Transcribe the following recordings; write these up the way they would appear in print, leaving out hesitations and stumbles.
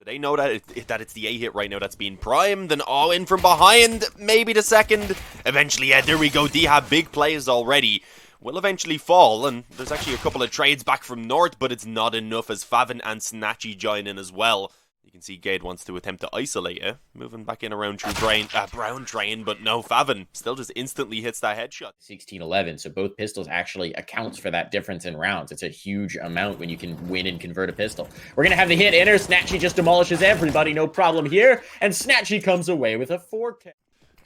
They know that it's the A hit right now that's being primed, and oh, in from behind, maybe the second. Eventually, yeah, there we go. dycha, big plays already. Will eventually fall, and there's actually a couple of trades back from North, but it's not enough as faveN and snatchie join in as well. You can see gade wants to attempt to isolate it, moving back in around through brown drain, but no, faveN still just instantly hits that headshot. 16-11, so both pistols actually accounts for that difference in rounds. It's a huge amount when you can win and convert a pistol. We're going to have the hit inner, snatchie just demolishes everybody, no problem here, and snatchie comes away with a 4K.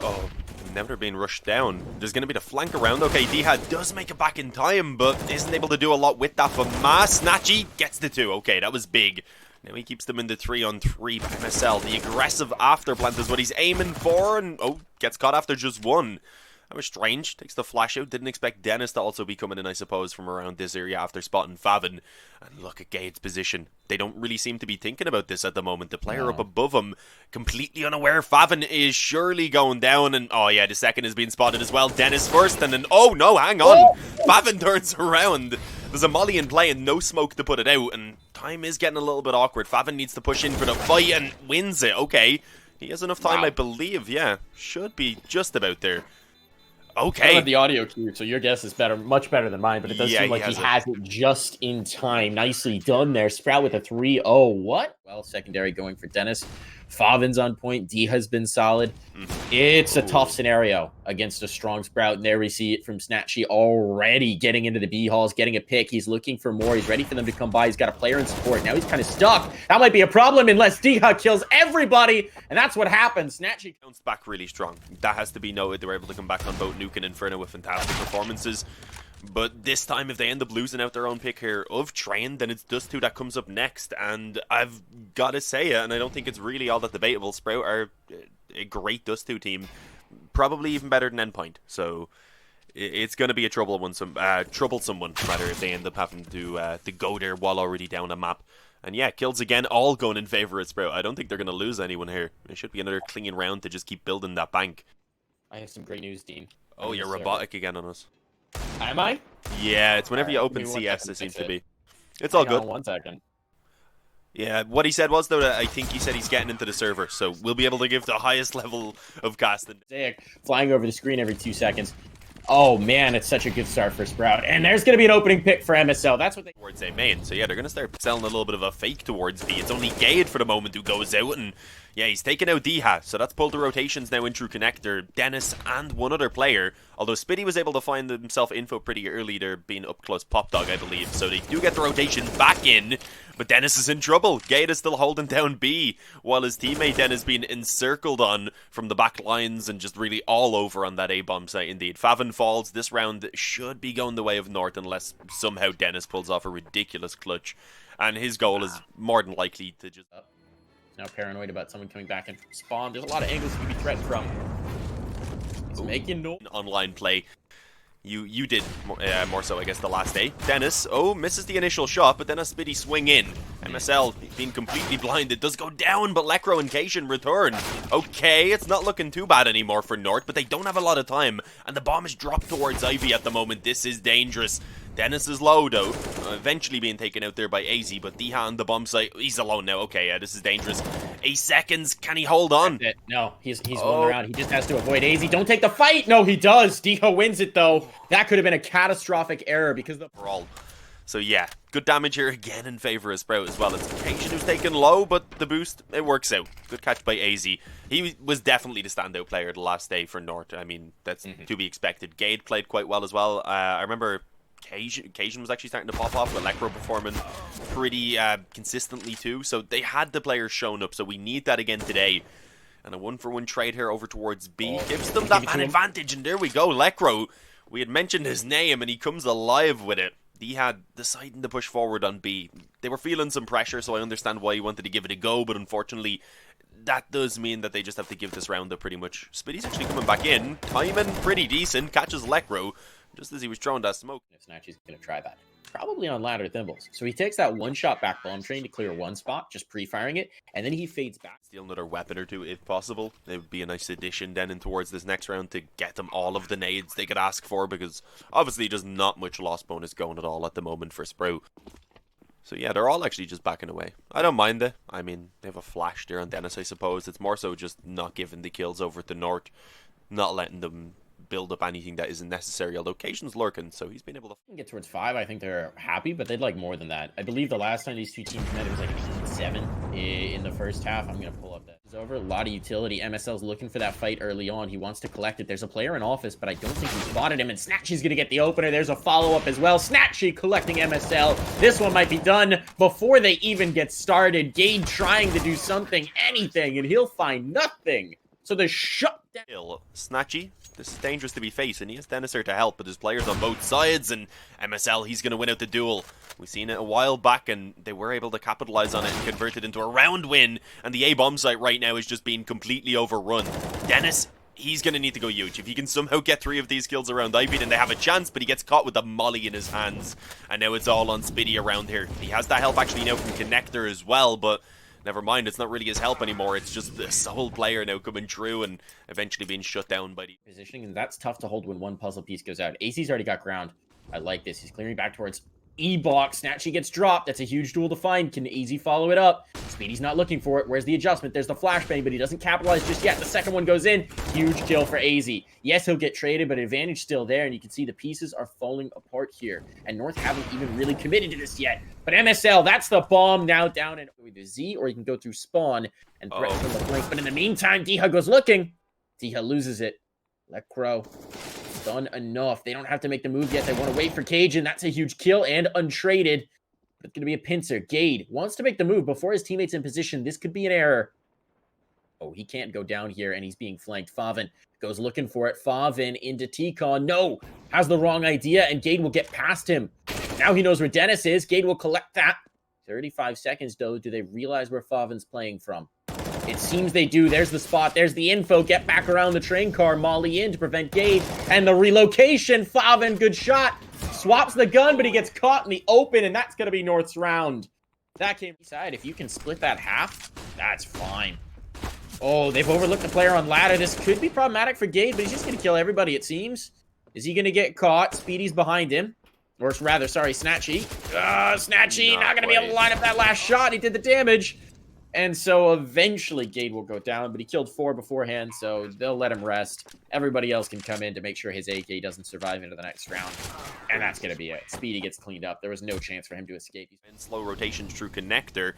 Oh, never being rushed down. There's going to be the flank around. Okay, dycha does make it back in time, but isn't able to do a lot with that for mass. snatchie gets the 2. Okay, that was big. Now he keeps them in the 3-on-3 by MSL. The aggressive after plant is what he's aiming for, and oh, gets caught after just 1. That was strange. Takes the flash out. Didn't expect denis to also be coming in, I suppose, from around this area after spotting faveN. And look at gade's position. They don't really seem to be thinking about this at the moment. The player up above him, completely unaware. faveN is surely going down, and oh yeah, the second is being spotted as well. denis first, and then oh no, hang on. faveN turns around. There's a molly in play and no smoke to put it out, and time is getting a little bit awkward. faveN needs to push in for the fight and wins it. Okay, he has enough time, I believe. Yeah, should be just about there. Okay. I don't have the audio cue, so your guess is better, much better than mine, but it does seem like he has it just in time. Nicely done there. Sprout with a 3-0. What? Well, secondary going for denis. faveN's on point. dycha's been solid. It's a tough scenario against a strong Sprout, and there we see it from snatchie already getting into the B halls, getting a pick. He's looking for more. He's ready for them to come by. He's got a player in support. Now he's kind of stuck. That might be a problem unless dycha kills everybody, and that's what happens. snatchie bounced back really strong. That has to be noted. They were able to come back on both Nuke and Inferno with fantastic performances. But this time, if they end up losing out their own pick here of Train, then it's Dust2 that comes up next. And I've got to say it, and I don't think it's really all that debatable. Sprout are a great Dust2 team, probably even better than Endpoint. So it's going to be a troublesome one, rather, if they end up having to go there while already down a map. And yeah, kills again, all going in favor of Sprout. I don't think they're going to lose anyone here. It should be another clean round to just keep building that bank. I have some great news, Dean. Oh, you're robotic again on us. Am I? Yeah, it's whenever you open CS, it seems to be. It's all good. 1 second. Yeah, what he said was, though, that I think he said he's getting into the server, so we'll be able to give the highest level of casting. Flying over the screen every 2 seconds. Oh, man, it's such a good start for Sprout. And there's going to be an opening pick for MSL. That's what they... Towards A main. So, yeah, they're going to start selling a little bit of a fake towards B. It's only gade for the moment who goes out, and... yeah, he's taken out dycha, so that's pulled the rotations now in through connector, denis, and one other player. Although Spiidi was able to find himself info pretty early there, being up close pop dog, I believe. So they do get the rotations back in, but denis is in trouble. gade is still holding down B, while his teammate denis being encircled on from the back lines and just really all over on that A-bomb site indeed. faveN falls. This round should be going the way of North unless somehow denis pulls off a ridiculous clutch. And his goal is more than likely to just... now paranoid about someone coming back and spawn. There's a lot of angles you can be threatened from. It's making no online play. You did more so, I guess, the last day. denis, misses the initial shot, but then a Spiidi swing in. MSL being completely blinded does go down, but Lekro and cajunb return. Okay, it's not looking too bad anymore for North, but they don't have a lot of time, and the bomb is dropped towards aizy at the moment. This is dangerous. denis is low, though, eventually being taken out there by aizy, but dycha on the bomb site, he's alone now. Okay, yeah, this is dangerous. 8 seconds, can he hold on? No, he's one around. He just has to avoid aizy. Don't take the fight! No, he does! dycha wins it, though. That could have been a catastrophic error because the... So yeah, good damage here again in favor of Sprout as well. It's cajunb who's taken low, but the boost, it works out. Good catch by aizy. He was definitely the standout player the last day for North. I mean, that's to be expected. gade played quite well as well. I remember cajunb was actually starting to pop off with Lekro performing pretty consistently too. So they had the players showing up, so we need that again today. And a 1-for-1 trade here over towards B gives them that man advantage, and there we go. Lekro, we had mentioned his name, and he comes alive with it. He had deciding to push forward on B. They were feeling some pressure, so I understand why he wanted to give it a go, but unfortunately, that does mean that they just have to give this round up pretty much. Spiidi's actually coming back in, timing pretty decent, catches Lekro just as he was throwing that smoke. snatchie's going to try that. Probably on ladder thimbles. So he takes that one-shot back bomb train to clear one spot, just pre-firing it, and then he fades back. Steal another weapon or two if possible. It would be a nice addition then in towards this next round to get them all of the nades they could ask for, because obviously there's not much loss bonus going at all at the moment for Sprout. So yeah, they're all actually just backing away. I don't mind it. I mean, they have a flash there on Denis, I suppose. It's more so just not giving the kills over at the north, not letting them build up anything that isn't necessary, although Cajun's lurking, so he's been able to get towards 5. I think they're happy, but they'd like more than that. I believe the last time these two teams met, it was like 8-7 in the first half. I'm going to pull up that. It's over. A lot of utility. MSL's looking for that fight early on. He wants to collect it. There's a player in office, but I don't think he spotted him, and snatchie's going to get the opener. There's a follow-up as well. snatchie collecting MSL. This one might be done before they even get started. gade trying to do something, anything, and he'll find nothing. So the shutdown. snatchie, this is dangerous to be facing. He has Denis here to help, but there's players on both sides, and MSL, he's going to win out the duel. We've seen it a while back, and they were able to capitalize on it and convert it into a round win, and the A-bomb site right now is just being completely overrun. Denis, he's going to need to go huge. If he can somehow get 3 of these kills around Ivy, then they have a chance, but he gets caught with the molly in his hands, and now it's all on Spiidi around here. He has that help actually now from Connector as well, but never mind, it's not really his help anymore. It's just the sole player now coming through and eventually being shut down by the positioning, and that's tough to hold when one puzzle piece goes out. aizy's already got ground. I like this. He's clearing back towards E-box. snatchie gets dropped. That's a huge duel to find. Can aizy follow it up? Spiidi's not looking for it. Where's the adjustment? There's the flashbang, but he doesn't capitalize just yet. The second one goes in. Huge kill for aizy. Yes, he'll get traded, but advantage still there, and you can see the pieces are falling apart here. And North haven't even really committed to this yet. But MSL, that's the bomb now down in either Z, or you can go through spawn and threaten from the blink. But in the meantime, dycha goes looking. dycha loses it. Let Crow. Done enough. They don't have to make the move yet. They want to wait for Cajun. That's a huge kill and untraded. It's going to be a pincer. gade wants to make the move before his teammate's in position. This could be an error. Oh, he can't go down here, and he's being flanked. faveN goes looking for it. faveN into T-Con. No! Has the wrong idea, and gade will get past him. Now he knows where Denis is. gade will collect that. 35 seconds, though. Do they realize where faveN's playing from? It seems they do. There's the spot. There's the info. Get back around the train car. Molly in to prevent gade. And the relocation. faveN, good shot. Swaps the gun, but he gets caught in the open, and that's going to be North's round. That came inside. If you can split that half, that's fine. Oh, they've overlooked the player on ladder. This could be problematic for gade, but he's just going to kill everybody, it seems. Is he going to get caught? Spiidi's behind him. Or rather, sorry, snatchie. snatchie, not going to be able to line up that last shot. He did the damage. And so eventually gade will go down, but he killed 4 beforehand, so they'll let him rest. Everybody else can come in to make sure his AK doesn't survive into the next round. And that's going to be it. Spiidi gets cleaned up. There was no chance for him to escape. And slow rotations through Connector.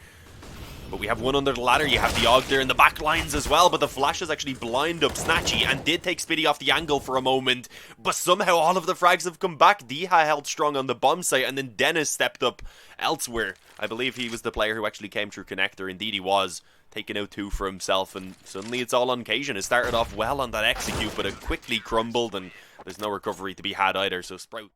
But we have one under the ladder. You have the Og there in the back lines as well. But the flashes actually blind up snatchie and did take Spiidi off the angle for a moment. But somehow all of the frags have come back. dycha held strong on the bomb site, and then Denis stepped up elsewhere. I believe he was the player who actually came through Connector. Indeed he was. Taking out 2 for himself, and suddenly it's all on Cajun. It started off well on that execute, but it quickly crumbled, and there's no recovery to be had either, so Sprout.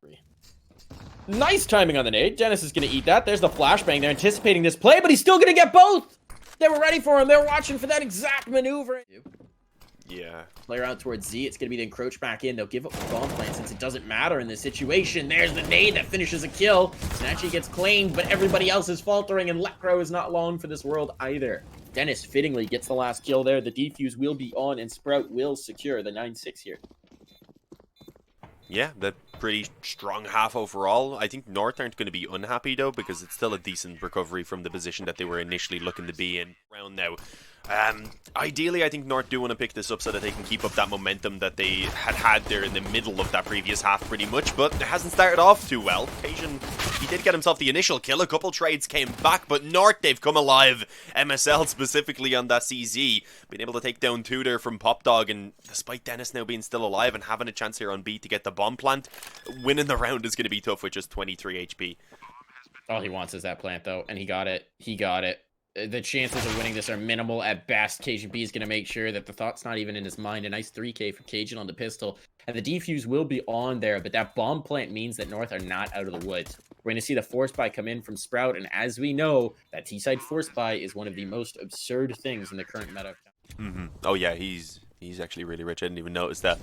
Nice timing on the nade. Denis is going to eat that. There's the flashbang. They're anticipating this play, but he's still going to get both. They were ready for him. They were watching for that exact maneuver. Yeah. Player out towards Z. It's going to be the encroach back in. They'll give up the bomb plant since it doesn't matter in this situation. There's the nade that finishes a kill. snatchie gets claimed, but everybody else is faltering, and Lecro is not long for this world either. Denis fittingly gets the last kill there. The defuse will be on, and Sprout will secure the 9-6 here. Yeah, that pretty strong half overall. I think North aren't going to be unhappy, though, because it's still a decent recovery from the position that they were initially looking to be in. Round now. Ideally, I think North do want to pick this up so that they can keep up that momentum that they had there in the middle of that previous half pretty much, but it hasn't started off too well. Cajun, he did get himself the initial kill. A couple trades came back, but North, they've come alive. MSL specifically on that CZ, being able to take down 2 there from Popdog, and despite Denis now being still alive and having a chance here on B to get the bomb plant, winning the round is going to be tough with just 23 HP. All he wants is that plant, though, and he got it. He got it. The chances of winning this are minimal at best. cajunb is going to make sure that the thought's not even in his mind. A nice 3K for Cajun on the pistol. And the defuse will be on there, but that bomb plant means that North are not out of the woods. We're going to see the force buy come in from Sprout, and as we know, that T-side force buy is one of the most absurd things in the current meta. Oh yeah, he's actually really rich. I didn't even notice that.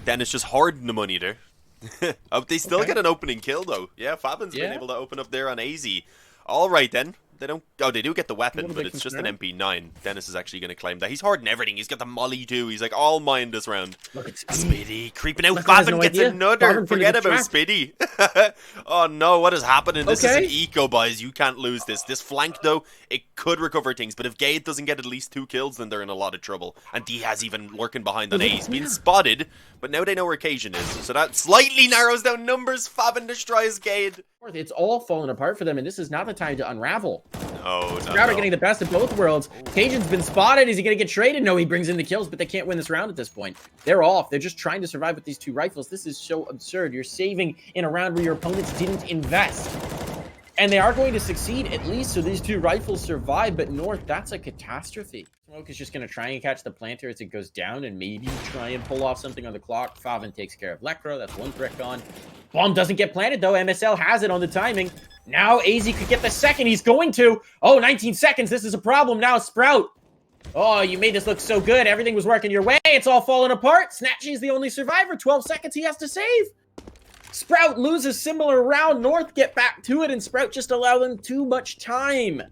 Denis just hoarding the money there. Oh, they still get an opening kill, though. Yeah, faveN's been able to open up there on aizy. All right, then. they don't. Oh, they do get the weapon, but it's just an MP9. Denis is actually going to claim that. He's hoarding everything. He's got the molly too. He's like, all mine this round. Look at Spiidi creeping out. faveN gets another. Forget about Spiidi. Oh no, what is happening? This is an eco, boys. You can't lose this. This flank though, it could recover things, but if gade doesn't get at least 2 kills, then they're in a lot of trouble. And dycha's even lurking behind on A. He's been spotted, but now they know where cajun is, so that slightly narrows down numbers. faveN destroys gade. It's all falling apart for them, and this is not the time to unravel. No, Sprout are getting the best of both worlds. cajun's been spotted. Is he going to get traded? No, he brings in the kills, but they can't win this round at this point. They're off. They're just trying to survive with these 2 rifles. This is so absurd. You're saving in a round where your opponents didn't invest. And they are going to succeed, at least, so these 2 rifles survive. But North, that's a catastrophe. Smoke is just going to try and catch the planter as it goes down and maybe try and pull off something on the clock. faveN takes care of Lekro. That's 1 brick gone. Bomb doesn't get planted, though. MSL has it on the timing. Now aizy could get the second. He's going to. Oh, 19 seconds. This is a problem now. Sprout. Oh, you made this look so good. Everything was working your way. It's all falling apart. snatchie is the only survivor. 12 seconds he has to save. Sprout loses similar round. North get back to it, and Sprout just allow them too much time.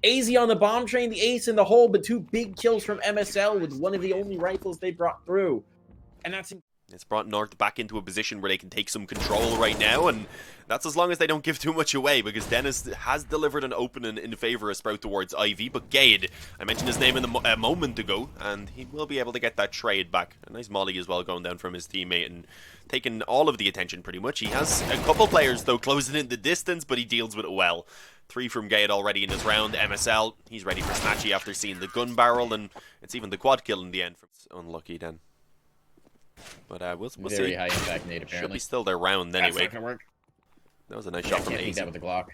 aizy on the bomb train, the ace in the hole, but 2 big kills from MSL with one of the only rifles they brought through. And that's... It's brought North back into a position where they can take some control right now, and that's as long as they don't give too much away, because Denis has delivered an opening in favor of Sprout towards Ivy, but gade, I mentioned his name a moment ago, and he will be able to get that trade back. A nice molly as well going down from his teammate, and taking all of the attention pretty much. He has a couple players, though, closing in the distance, but he deals with it well. 3 from gade already in his round. MSL, he's ready for snatchie after seeing the gun barrel, and it's even the quad kill in the end. It's unlucky then. But we'll Very see. high impact nade, apparently. Should be still their round anyway. That's not gonna work. That was a nice shot from Can't beat that aizy. with the Glock.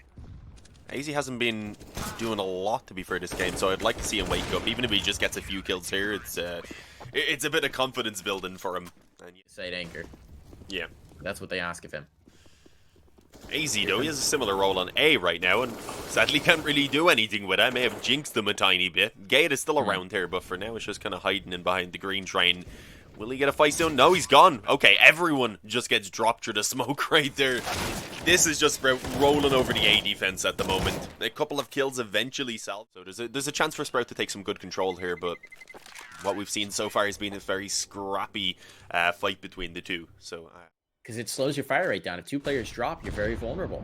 aizy hasn't been doing a lot, to be fair, this game, so I'd like to see him wake up. Even if he just gets a few kills here, it's a bit of confidence building for him. And Side anchor. yeah. That's what they ask of him. aizy, though, he has a similar role on A right now, and sadly can't really do anything with it. I may have jinxed him a tiny bit. gade is still around here, but for now it's just kind of hiding in behind the green train. Will he get a fight soon? No, he's gone. Okay, everyone just gets dropped through the smoke right there. This is just Sprout rolling over the A defense at the moment. A couple of kills eventually salved. So there's a chance for Sprout to take some good control here, but what we've seen so far has been a very scrappy fight between the 2. So because it slows your fire rate down. If 2 players drop, you're very vulnerable.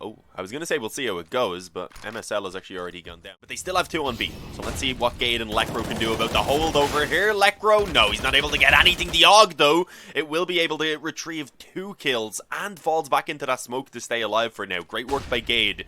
oh, I was going to say we'll see how it goes, but MSL has actually already gone down. But they still have 2 on B, so let's see what gade and Lekro can do about the hold over here. Lekro, no, he's not able to get anything. The AUG, though, it will be able to retrieve 2 kills and falls back into that smoke to stay alive for now. Great work by gade.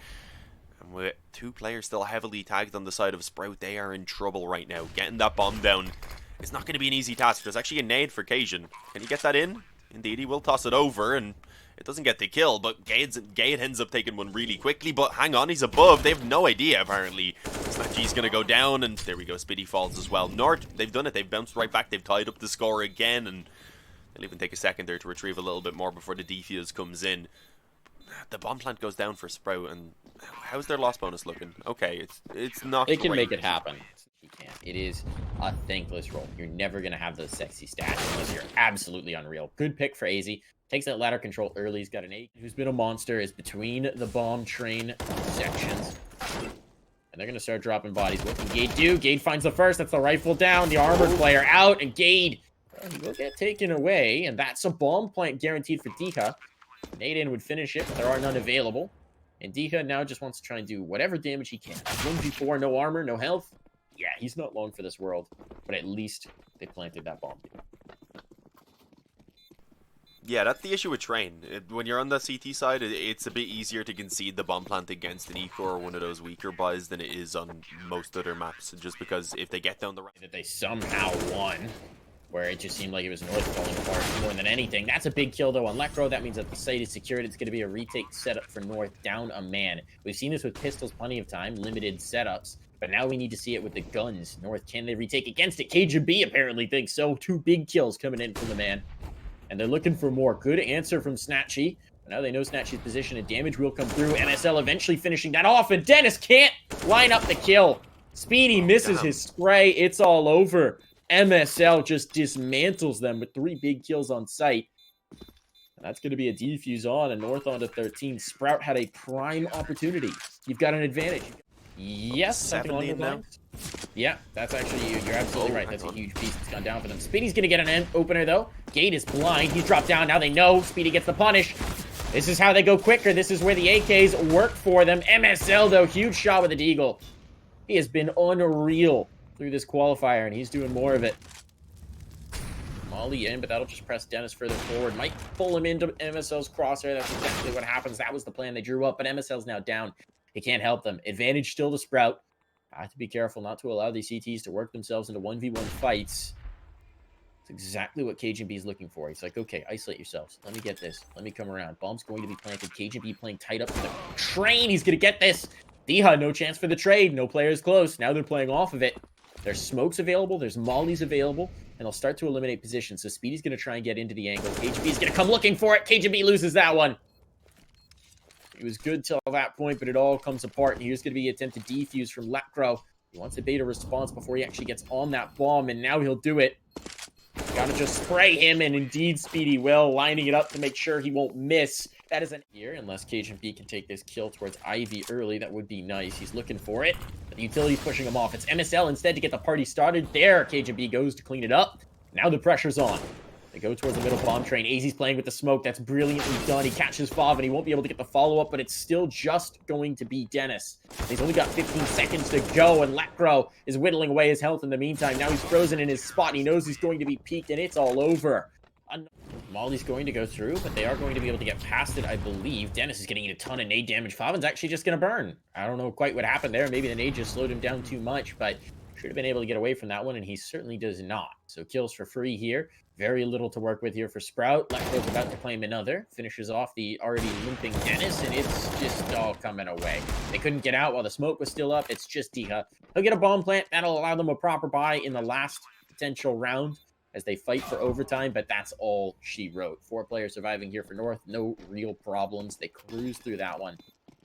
And with 2 players still heavily tagged on the side of Sprout, they are in trouble right now. Getting that bomb down is not going to be an easy task. There's actually a nade for cajun. Can he get that in? Indeed, he will toss it over, and it doesn't get the kill, but gade ends up taking one really quickly. But hang on, he's above. They have no idea, apparently. snatchie's going to go down, and there we go. Spiidi falls as well. North, they've done it. They've bounced right back. They've tied up the score again, and they'll even take a second there to retrieve a little bit more before the defuse comes in. The bomb plant goes down for Sprout, and how's their loss bonus looking? Okay, it's not It can great. make it happen. You can. It is a thankless role. You're never going to have those sexy stats unless you're absolutely unreal. Good pick for aizy. Takes that ladder control early. He's got an 8 who's been a monster. Is between the bomb train sections. And they're going to start dropping bodies. What can gade do? Gade finds the first. That's the rifle down. The armored player out. And gade will get taken away. And that's a bomb plant guaranteed for dycha. Naden would finish it, but there are none available. And dycha now just wants to try and do whatever damage he can. 1v4, no armor, no health. Yeah, he's not long for this world. But at least they planted that bomb. Yeah, that's the issue with Train. When you're on the CT side, it's a bit easier to concede the bomb plant against an eco or one of those weaker buys than it is on most other maps. Just because if they get down the right... That they somehow won, where it just seemed like it was North falling apart more than anything. That's a big kill, though, on Lekro. That means that the site is secured. It's going to be a retake setup for North, down a man. We've seen this with pistols plenty of time, limited setups. But now we need to see it with the guns. North, can they retake against it? cajunb apparently thinks so. 2 big kills coming in from the man. And they're looking for more. Good answer from snatchie. But now they know snatchie's position and damage will come through. MSL eventually finishing that off. And Denis can't line up the kill. Spiidi misses his spray. It's all over. MSL just dismantles them with 3 big kills on site. And that's going to be a defuse on, and North on to 13. Sprout had a prime opportunity. You've got an advantage. Yes, something along those lines. Yeah, that's actually, you're absolutely right. That's a huge piece that's gone down for them. Spiidi's going to get an opener, though. Gade is blind. He's dropped down. Now they know. Spiidi gets the punish. This is how they go quicker. This is where the AKs work for them. MSL, though, huge shot with the deagle. He has been unreal through this qualifier, and he's doing more of it. Molly in, but that'll just press Denis further forward. Might pull him into MSL's crosshair. That's exactly what happens. That was the plan they drew up, but MSL's now down. It can't help them. Advantage still to Sprout. I have to be careful not to allow these CTs to work themselves into 1v1 fights. It's exactly what cajunb is looking for. He's like, okay, isolate yourselves. Let me get this. Let me come around. Bomb's going to be planted. cajunb playing tight up for the train. He's going to get this. dycha, no chance for the trade. No players close. Now they're playing off of it. There's smokes available. There's mollies available. And they'll start to eliminate positions. So Spiidi's going to try and get into the angle. cajunb is going to come looking for it. cajunb loses that one. It was good till that point, but it all comes apart. And here's going to be an attempt to defuse from Lecro. He wants a beta response before he actually gets on that bomb, and now he'll do it. Gotta just spray him, and indeed Spiidi will, lining it up to make sure he won't miss. That is an here, unless cajunb can take this kill towards aizy early. That would be nice. He's looking for it, but the utility's pushing him off. It's MSL instead to get the party started. There, cajunb goes to clean it up. Now the pressure's on. They go towards the middle bomb train. aizy's playing with the smoke. That's brilliantly done. He catches faveN. He won't be able to get the follow-up, but it's still just going to be Denis. He's only got 15 seconds to go, and Lecro is whittling away his health in the meantime. Now he's frozen in his spot, and he knows he's going to be peaked, and it's all over. Molly's going to go through, but they are going to be able to get past it, I believe. Denis is getting a ton of nade damage. faveN's actually just going to burn. I don't know quite what happened there. Maybe the nade just slowed him down too much, but should have been able to get away from that one, and he certainly does not. So kills for free here. Very little to work with here for Sprout. Lecro's about to claim another. Finishes off the already limping Denis, and it's just all coming away. They couldn't get out while the smoke was still up. It's just dycha. He'll get a bomb plant. That'll allow them a proper buy in the last potential round as they fight for overtime, but that's all she wrote. 4 players surviving here for North. No real problems. They cruise through that one.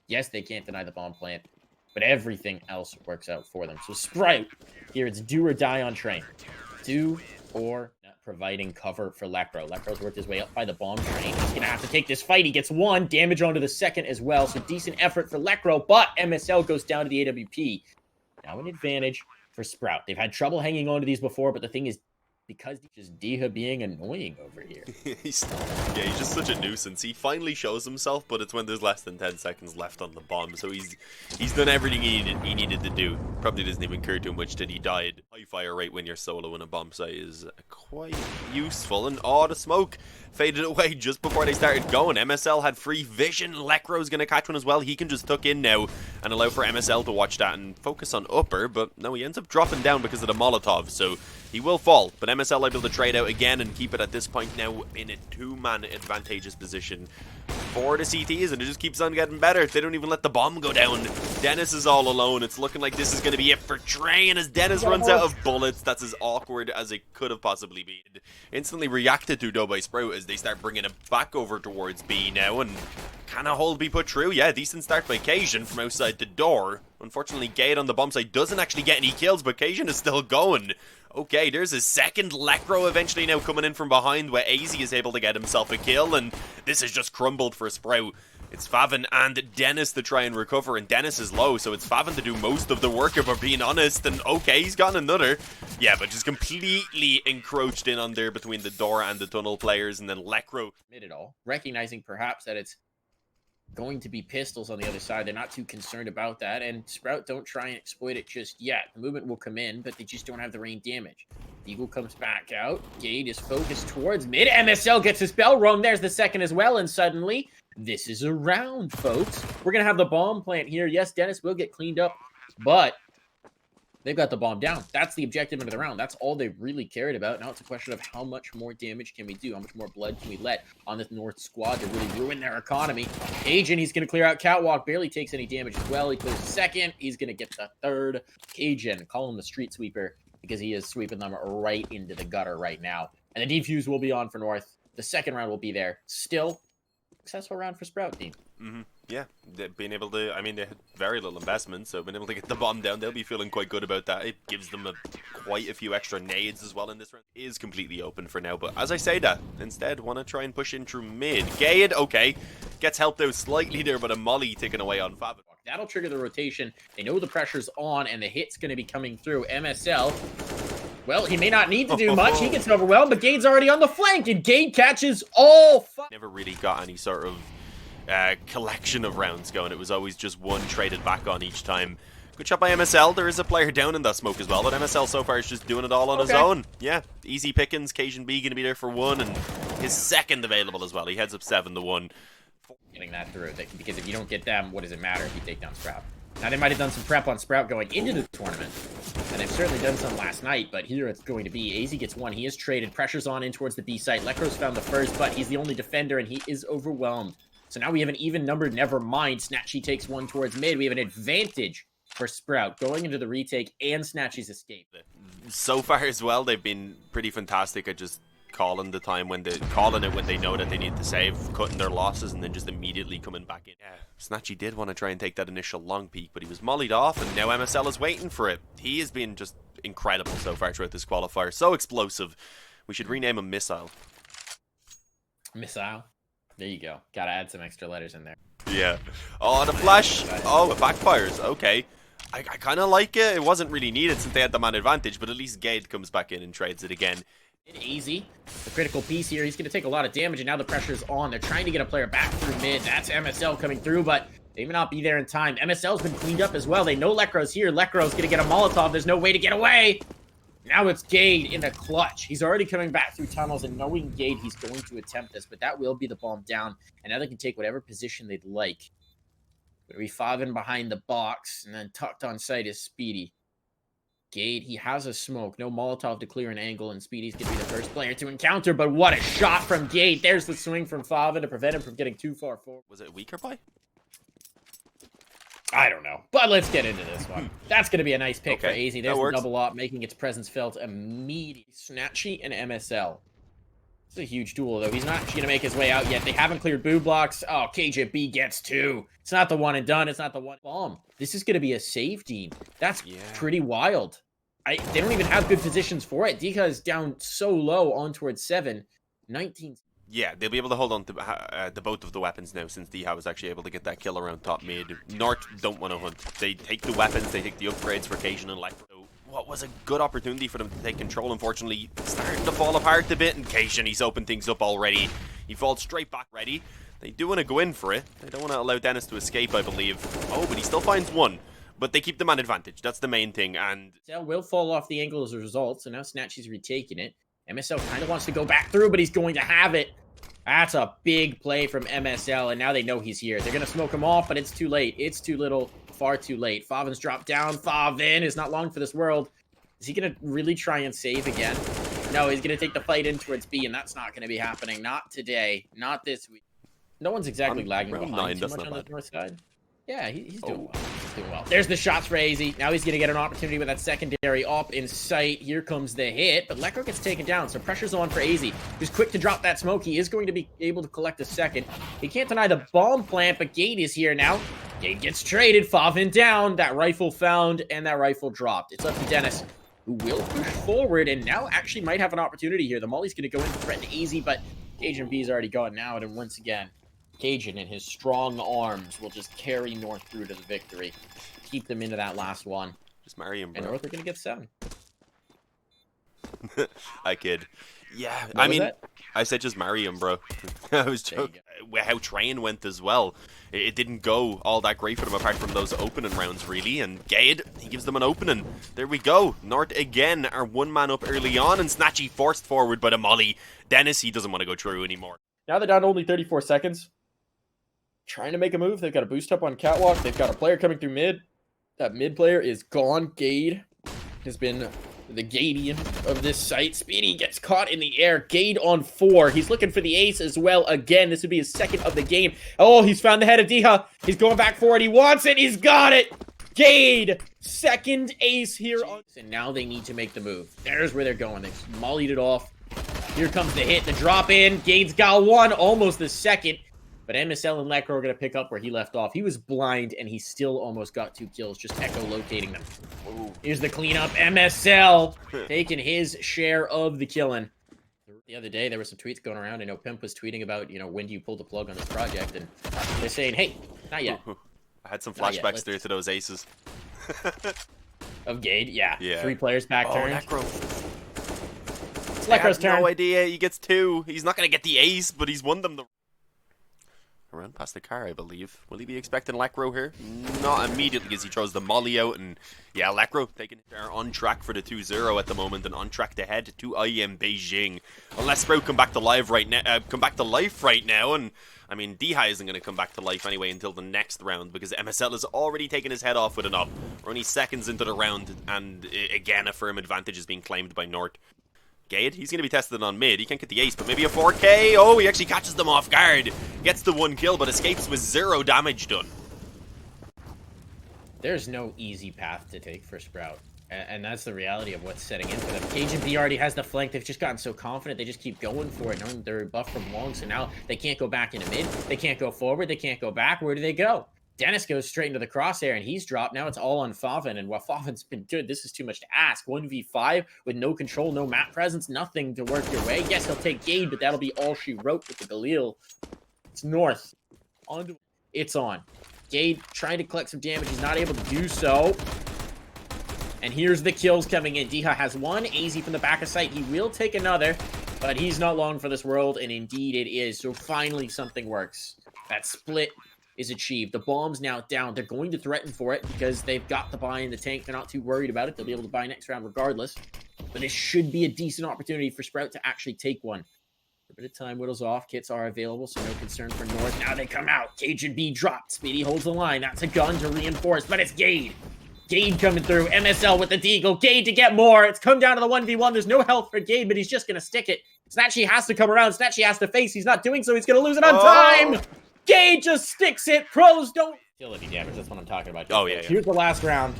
Yes, they can't deny the bomb plant, but everything else works out for them. So Sprout, here it's do or die on train. Do or not, providing cover for Lecro. Lecro's worked his way up by the bomb train. He's going to have to take this fight. He gets 1 damage onto the second as well. So decent effort for Lecro, but MSL goes down to the AWP. Now an advantage for Sprout. They've had trouble hanging on to these before, but the thing is, because just dycha being annoying over here. he's just such a nuisance. He finally shows himself, but it's when there's less than 10 seconds left on the bomb. So he's done everything he needed to do. Probably doesn't even care too much that he died. High fire rate when you're solo in a bomb site is quite useful. And the smoke faded away just before they started going. MSL had free vision. Lecro's going to catch one as well. He can just tuck in now and allow for MSL to watch that and focus on upper. But no, he ends up dropping down because of the Molotov. So he will fall. But MSL able to trade out again and keep it at this point now in a 2-man advantageous position for the CTs. And it just keeps on getting better. They don't even let the bomb go down. Denis is all alone. It's looking like this is going to be it for Train as Denis runs out of bullets. That's as awkward as it could have possibly been. Instantly reacted to though by Sprout as they start bringing it back over towards B now, and can a hold be put through? Yeah, decent start by cajunb from outside the door. Unfortunately, Gade on the bomb site doesn't actually get any kills, but cajunb is still going. Okay, there's his second. Lecro eventually now coming in from behind where aizy is able to get himself a kill, and this has just crumbled for Sprout. It's faveN and Denis to try and recover, and Denis is low, so it's faveN to do most of the work if we're being honest, and okay, he's got another. Yeah, but just completely encroached in on there between the door and the tunnel players, and then Lecro mid it all, recognizing perhaps that it's going to be pistols on the other side. They're not too concerned about that, and Sprout don't try and exploit it just yet. The movement will come in, but they just don't have the rain damage. Deagle comes back out. Gade is focused towards mid. MSL gets his bell rung. There's the second as well, and suddenly this is a round, folks. We're gonna have the bomb plant here. Yes, Denis will get cleaned up, but they've got the bomb down. That's the objective into the round. That's all they really cared about. Now it's a question of how much more damage can we do? How much more blood can we let on this North squad to really ruin their economy? cajunb, he's going to clear out Catwalk. Barely takes any damage as well. He clears the second. He's going to get the third. cajunb, call him the street sweeper because he is sweeping them right into the gutter right now. And the defuse will be on for North. The second round will be there. Still, successful round for Sprout team. Yeah, being able to, I mean, they had very little investment, so being able to get the bomb down, they'll be feeling quite good about that. It gives them quite a few extra nades as well in this round. It is completely open for now, but as I say that, instead, want to try and push in through mid. Gade, okay, gets helped out slightly there, but a molly taken away on faveN. That'll trigger the rotation. They know the pressure's on, and the hit's going to be coming through. MSL, well, he may not need to do much. He gets overwhelmed, but Gade's already on the flank, and Gade catches all. Never really got any sort of collection of rounds going. It was always just one traded back on each time. Good shot by MSL. There is a player down in that smoke as well, but MSL so far is just doing it all on his own. Yeah, easy pickings. cajunb going to be there for one, and his second available as well. He heads up 7-1. Getting that through, because if you don't get them, what does it matter if you take down Sprout? Now, they might have done some prep on Sprout going into the tournament, and they've certainly done some last night, but here it's going to be. aizy gets one. He is traded. Pressure's on in towards the B site. Lekro's found the first, but he's the only defender, and he is overwhelmed. So now we have an even number. Never mind. snatchie takes one towards mid. We have an advantage for Sprout going into the retake and snatchie's escape. So far as well, they've been pretty fantastic at just calling the time when they when they know that they need to save, cutting their losses, and then just immediately coming back in. Yeah, snatchie did want to try and take that initial long peek, but he was mollied off, and now MSL is waiting for it. He has been just incredible so far throughout this qualifier. So explosive. We should rename him Missile. Missile. There you go. Gotta add some extra letters in there. Yeah. Oh, the flash. Oh, it backfires. Okay. I kind of like it. It wasn't really needed since they had the man advantage, but at least Gade comes back in and trades it again. aizy, the critical piece here. He's going to take a lot of damage, and now the pressure's on. They're trying to get a player back through mid. That's MSL coming through, but they may not be there in time. MSL's been cleaned up as well. They know Lekro's here. Lekro's going to get a Molotov. There's no way to get away. Now it's Gade in the clutch. He's already coming back through tunnels, and knowing Gade, he's going to attempt this, but that will be the bomb down, and now they can take whatever position they'd like. It'll be faveN behind the box, and then tucked on site is Spiidi. Gade, he has a smoke. No Molotov to clear an angle, and Spiidi's going to be the first player to encounter, but what a shot from Gade. There's the swing from faveN to prevent him from getting too far forward. Was it a weaker play? I don't know, but let's get into this one. That's going to be a nice pick for aizy. There's the double up, making its presence felt immediately. snatchie and MSL. It's a huge duel, though. He's not actually going to make his way out yet. They haven't cleared boo blocks. Oh, cajunb gets two. It's not the one and done. It's not the one bomb. This is going to be a save team. That's pretty wild. They don't even have good positions for it. Dycha is down so low on towards 7. 19. Yeah, they'll be able to hold on to the both of the weapons now, since Dycha was actually able to get that kill around top mid. North don't want to hunt. They take the weapons, they take the upgrades for cajun and Lekro. What was a good opportunity for them to take control, unfortunately, starting to fall apart a bit. And cajun, he's opened things up already. He falls straight back ready. They do want to go in for it. They don't want to allow Denis to escape, I believe. Oh, but he still finds one. But they keep the man advantage. That's the main thing. And MSL will fall off the angle as a result, so now snatchie's retaking it. MSL kind of wants to go back through, but he's going to have it. That's a big play from MSL, and now they know he's here. They're going to smoke him off, but it's too late. It's too little, far too late. faveN's dropped down. faveN is not long for this world. Is he going to really try and save again? No, he's going to take the fight in towards B, and that's not going to be happening. Not today. Not this week. No one's exactly lagging behind too much on the north side. Yeah, he's doing well. He's doing well. There's the shots for aizy. Now he's going to get an opportunity with that secondary op in sight. Here comes the hit, but Lekro gets taken down, so pressure's on for aizy. He's quick to drop that smoke. He is going to be able to collect a second. He can't deny the bomb plant, but Gade is here now. Gade gets traded. faveN down. That rifle found, and that rifle dropped. It's up to Denis, who will push forward, and now actually might have an opportunity here. The molly's going to go in to threaten aizy, but cajunb is already gone out, and once again, cajun in his strong arms will just carry North through to the victory. Keep them into that last one. Just marry him, bro. And North are going to get 7. I kid. Yeah, I mean, I said just marry him, bro. I was joking. How train went as well. It didn't go all that great for them apart from those opening rounds, really. And Gade, he gives them an opening. There we go. North again are one man up early on, and snatchie forced forward by the molly. Denis, he doesn't want to go through anymore. Now they're down only 34 seconds. Trying to make a move. They've got a boost up on catwalk. They've got a player coming through mid. That mid player is gone. Gade has been the Gadian of this site. Spiidi gets caught in the air. Gade on 4. He's looking for the ace as well. Again, this would be his second of the game. Oh, he's found the head of Dycha. He's going back for it. He wants it. He's got it. Gade, second ace here. And now they need to make the move. There's where they're going. They've mollied it off. Here comes the hit, the drop in. Gade's got one, almost the second. But MSL and Lekro are going to pick up where he left off. He was blind, and he still almost got 2 kills, just echolocating them. Ooh. Here's the cleanup. MSL taking his share of the killing. The other day, there were some tweets going around. I know Pimp was tweeting about, when do you pull the plug on this project? And they're saying, hey, not yet. I had some flashbacks there to those aces. Of Gade, yeah. 3 players back turn. Lekro. It's Lekro's turn. No idea. He gets 2. He's not going to get the ace, but he's won them. Around past the car, I believe. Will he be expecting Lekro here? Not immediately as he throws the molly out. And yeah, Lekro taking it there on track for the 2-0 at the moment and on track to head to IEM Beijing. Unless Sprout come back to life right now. And I mean, dycha isn't going to come back to life anyway until the next round because MSL has already taken his head off with an up. We're only seconds into the round, and again, a firm advantage is being claimed by North. Gade, he's going to be tested on mid. He can't get the ace, but maybe a 4K. Oh, he actually catches them off guard. Gets the 1 kill, but escapes with 0 damage done. There's no easy path to take for Sprout. And that's the reality of what's setting in for them. cajunb already has the flank. They've just gotten so confident. They just keep going for it, knowing they're buffed from long. So now they can't go back into mid. They can't go forward. They can't go back. Where do they go? Denis goes straight into the crosshair, and he's dropped. Now it's all on faveN, and while faveN's been good, this is too much to ask. 1v5 with no control, no map presence, nothing to work your way. Yes, he'll take Gade, but that'll be all she wrote with the Galil. It's North. It's on. Gade trying to collect some damage. He's not able to do so. And here's the kills coming in. dycha has 1. aizy from the back of sight. He will take another, but he's not long for this world, and indeed it is. So finally something works. That split is achieved. The bomb's now down. They're going to threaten for it because they've got the buy in the tank. They're not too worried about it. They'll be able to buy next round regardless. But it should be a decent opportunity for Sprout to actually take one. A bit of time whittles off. Kits are available, so no concern for North. Now they come out. cajunb dropped. Spiidi holds the line. That's a gun to reinforce, but it's Gade. Gade coming through. MSL with the deagle. Gade to get more. It's come down to the 1v1. There's no health for Gade, but he's just going to stick it. snatchie has to come around. snatchie has to face. He's not doing so. He's going to lose it on time. Gade just sticks it. Pros don't kill any damage. That's what I'm talking about. Oh, yeah. Here's the last round.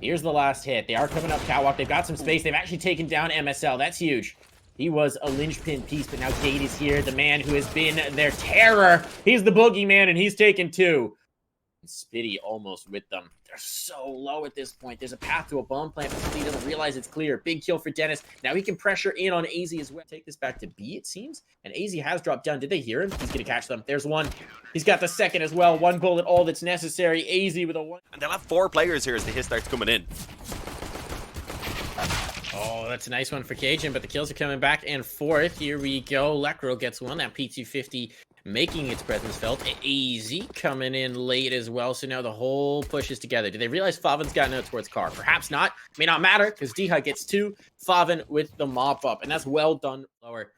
Here's the last hit. They are coming up catwalk. They've got some space. They've actually taken down MSL. That's huge. He was a linchpin piece, but now Gade is here. The man who has been their terror. He's the boogeyman, and he's taken 2. Spiidi almost with them. They're so low at this point. There's a path to a bomb plant, but Spiidi doesn't realize it's clear. Big kill for Denis. Now he can pressure in on aizy as well. Take this back to B, it seems. And aizy has dropped down. Did they hear him? He's going to catch them. There's 1. He's got the second as well. 1 bullet, all that's necessary. aizy with a 1. And they'll have 4 players here as the hit starts coming in. Oh, that's a nice one for cajunb, but the kills are coming back and forth. Here we go. Lekro gets 1. That P250 making its presence felt. aizy coming in late as well. So now the whole push is together. Do they realize faveN's got no towards car? Perhaps not. May not matter because dycha gets 2. faveN with the mop up. And that's well done. Lower.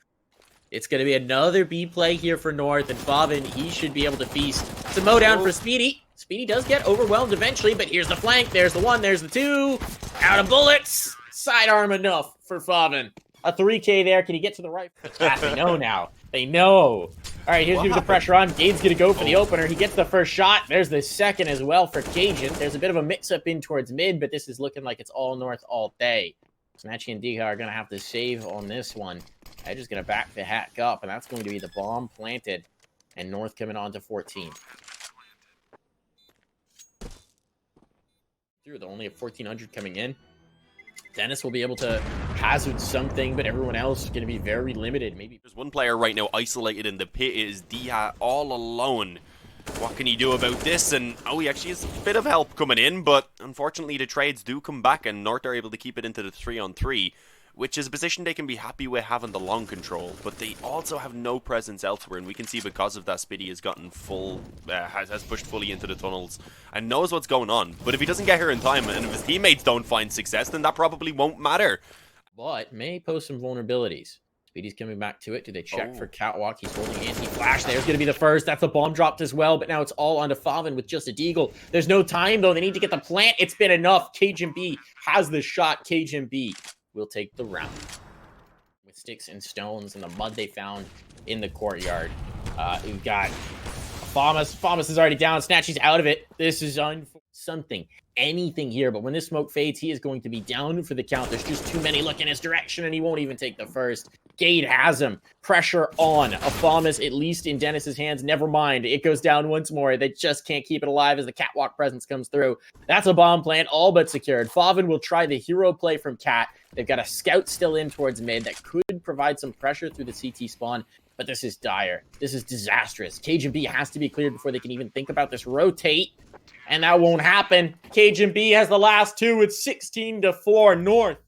It's going to be another B play here for North. And faveN, he should be able to feast. It's a mowdown for Spiidi. Spiidi does get overwhelmed eventually. But here's the flank. There's the 1. There's the 2. Out of bullets. Sidearm enough for faveN. A 3K there. Can he get to the right? They know now. They know. All right, here's the pressure on. Gade's going to go for the opener. He gets the first shot. There's the second as well for cajunb. There's a bit of a mix-up in towards mid, but this is looking like it's all North all day. snatchie and dycha are going to have to save on this one. I'm just going to back the hack up, and that's going to be the bomb planted. And North coming on to 14. They're only at 1,400 coming in. Denis will be able to hazard something, but everyone else is going to be very limited. Maybe there's 1 player right now isolated in the pit. It is dycha all alone. What can he do about this? And oh, he actually has a bit of help coming in, but unfortunately the trades do come back, and North are able to keep it into the 3-on-3, which is a position they can be happy with having the long control. But they also have no presence elsewhere, and we can see because of that, Spiidi has gotten has pushed fully into the tunnels and knows what's going on. But if he doesn't get here in time, and if his teammates don't find success, then that probably won't matter. But may pose some vulnerabilities. Spiidi's coming back to it. Do they check for catwalk? He's holding anti-flash. There's going to be the first. That's the bomb dropped as well, but now it's all onto faveN with just a deagle. There's no time, though. They need to get the plant. It's been enough. cajunb has the shot. cajunb will take the round. With sticks and stones and the mud they found in the courtyard. We've got faveN is already down. snatchie's out of it. This is anything here, but when this smoke fades, he is going to be down for the count. There's just too many look in his direction, and he won't even take the first. Gade has him. Pressure on. A faveN, at least in Denis's hands. Never mind. It goes down once more. They just can't keep it alive as the catwalk presence comes through. That's a bomb plant, all but secured. faveN will try the hero play from Cat. They've got a scout still in towards mid that could provide some pressure through the CT spawn, but this is dire. This is disastrous. cajunb has to be cleared before they can even think about this rotate. And that won't happen. cajunb has the last two. It's 16-4 North.